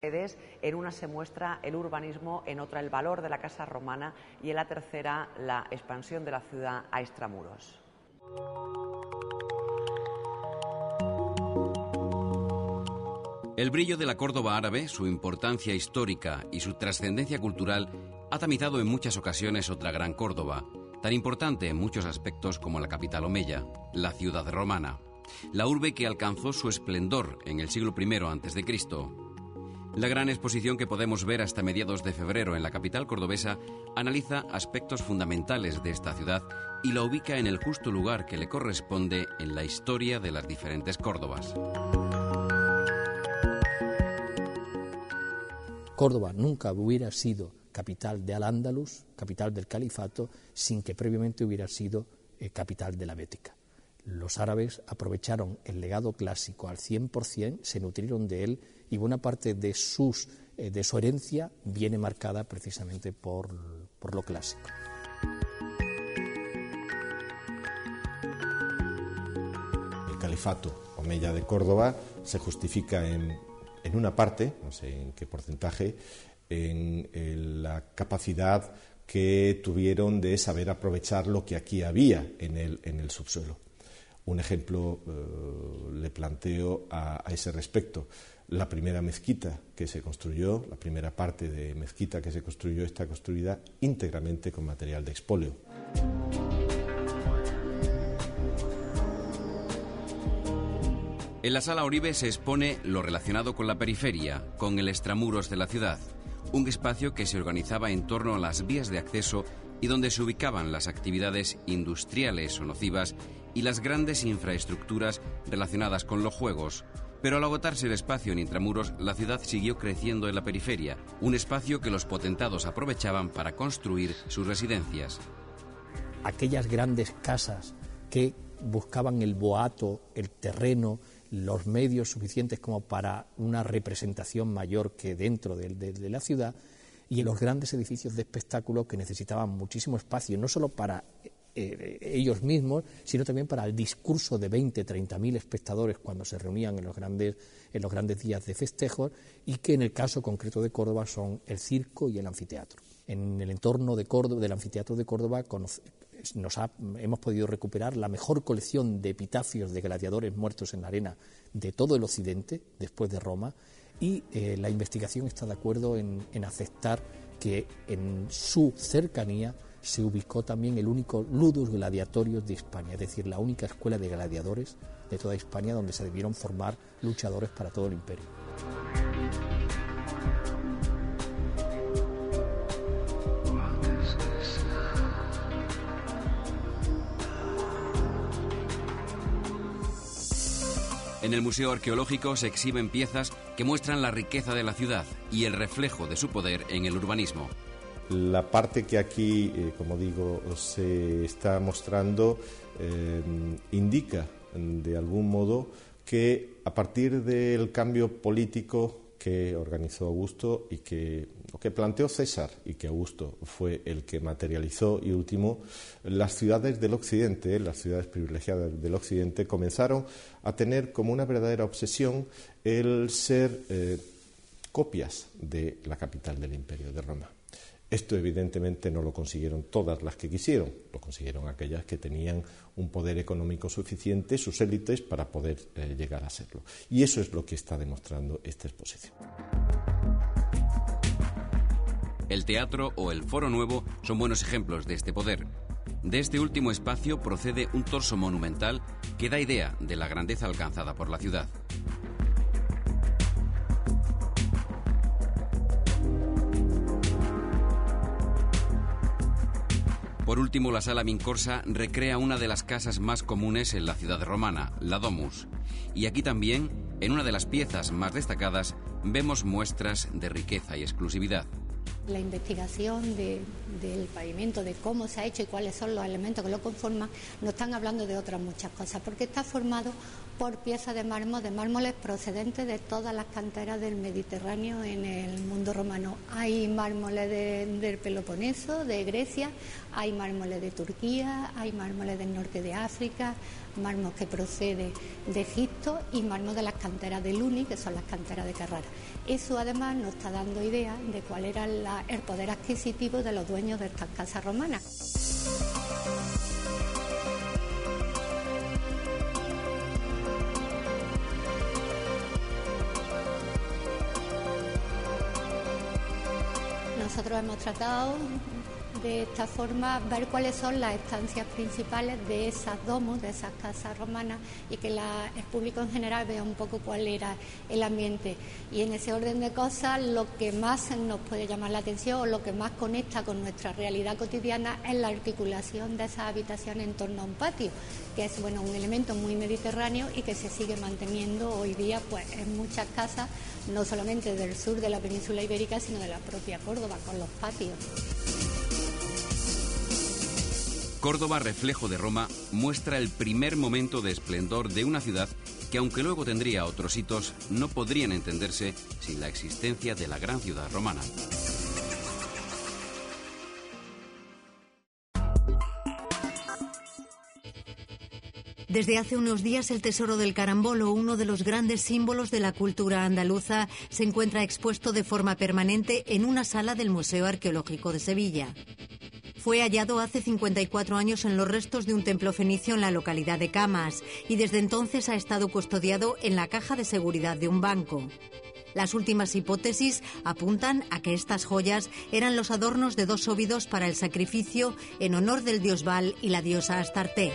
En una se muestra el urbanismo, en otra el valor de la casa romana y en la tercera la expansión de la ciudad a extramuros. El brillo de la Córdoba árabe, su importancia histórica y su trascendencia cultural ha tamizado en muchas ocasiones otra gran Córdoba, tan importante en muchos aspectos como la capital omeya, la ciudad romana, la urbe que alcanzó su esplendor en el siglo I a.C. La gran exposición que podemos ver hasta mediados de febrero en la capital cordobesa analiza aspectos fundamentales de esta ciudad y la ubica en el justo lugar que le corresponde en la historia de las diferentes Córdobas. Córdoba nunca hubiera sido capital de Al-Ándalus, capital del califato, sin que previamente hubiera sido capital de la Bética. Los árabes aprovecharon el legado clásico al 100%, se nutrieron de él y buena parte de su herencia viene marcada precisamente por lo clásico. El califato omeya de Córdoba se justifica en una parte, no sé en qué porcentaje, en la capacidad que tuvieron de saber aprovechar lo que aquí había en el subsuelo. Un ejemplo le planteo a ese respecto. La primera mezquita que se construyó, la primera parte de mezquita que se construyó, está construida íntegramente con material de expolio. En la Sala Oribe se expone lo relacionado con la periferia, con el extramuros de la ciudad, un espacio que se organizaba en torno a las vías de acceso y donde se ubicaban las actividades industriales o nocivas y las grandes infraestructuras relacionadas con los juegos. Pero al agotarse el espacio en intramuros, la ciudad siguió creciendo en la periferia, un espacio que los potentados aprovechaban para construir sus residencias. Aquellas grandes casas que buscaban el boato, el terreno, los medios suficientes como para una representación mayor que dentro de la ciudad, y en los grandes edificios de espectáculo que necesitaban muchísimo espacio, no solo para ellos mismos, sino también para el discurso de 20, 30.000 espectadores cuando se reunían en los grandes días de festejos, y que en el caso concreto de Córdoba son el circo y el anfiteatro. En el entorno de Córdoba, del anfiteatro de Córdoba, hemos podido recuperar la mejor colección de epitafios de gladiadores muertos en la arena de todo el occidente, después de Roma, y la investigación está de acuerdo en aceptar que en su cercanía se ubicó también el único ludus gladiatorius de Hispania, es decir, la única escuela de gladiadores de toda Hispania donde se debieron formar luchadores para todo el imperio. En el Museo Arqueológico se exhiben piezas que muestran la riqueza de la ciudad y el reflejo de su poder en el urbanismo. La parte que aquí, como digo, se está mostrando indica de algún modo que a partir del cambio político que organizó Augusto y que planteó César, y que Augusto fue el que materializó y ultimó, las ciudades del occidente, las ciudades privilegiadas del occidente, comenzaron a tener como una verdadera obsesión el ser copias de la capital del Imperio de Roma. Esto evidentemente no lo consiguieron todas las que quisieron, lo consiguieron aquellas que tenían un poder económico suficiente, sus élites, para poder llegar a serlo. Y eso es lo que está demostrando esta exposición. El teatro o el Foro Nuevo son buenos ejemplos de este poder. De este último espacio procede un torso monumental que da idea de la grandeza alcanzada por la ciudad. Por último, la Sala Mincorsa recrea una de las casas más comunes en la ciudad romana, la Domus. Y aquí también, en una de las piezas más destacadas, vemos muestras de riqueza y exclusividad. La investigación del pavimento, de cómo se ha hecho y cuáles son los elementos que lo conforman, nos están hablando de otras muchas cosas, porque está formado por piezas de mármoles procedentes de todas las canteras del Mediterráneo en el mundo romano. Hay mármoles del Peloponeso, de Grecia, hay mármoles de Turquía, hay mármoles del norte de África, mármol que procede de Egipto y mármol de las canteras de Luni, que son las canteras de Carrara. Eso además nos está dando idea de cuál era el poder adquisitivo de los dueños de estas casas romanas. Nosotros hemos tratado de esta forma ver cuáles son las estancias principales de esas domos, de esas casas romanas, y que el público en general vea un poco cuál era el ambiente. Y en ese orden de cosas, lo que más nos puede llamar la atención o lo que más conecta con nuestra realidad cotidiana es la articulación de esas habitaciones en torno a un patio, que es un elemento muy mediterráneo y que se sigue manteniendo hoy día pues en muchas casas, no solamente del sur de la península ibérica, sino de la propia Córdoba, con los patios. Córdoba, reflejo de Roma, muestra el primer momento de esplendor de una ciudad que, aunque luego tendría otros hitos, no podrían entenderse sin la existencia de la gran ciudad romana. Desde hace unos días el Tesoro del Carambolo, uno de los grandes símbolos de la cultura andaluza, se encuentra expuesto de forma permanente en una sala del Museo Arqueológico de Sevilla. Fue hallado hace 54 años en los restos de un templo fenicio en la localidad de Camas y desde entonces ha estado custodiado en la caja de seguridad de un banco. Las últimas hipótesis apuntan a que estas joyas eran los adornos de dos óvidos para el sacrificio en honor del dios Baal y la diosa Astarte.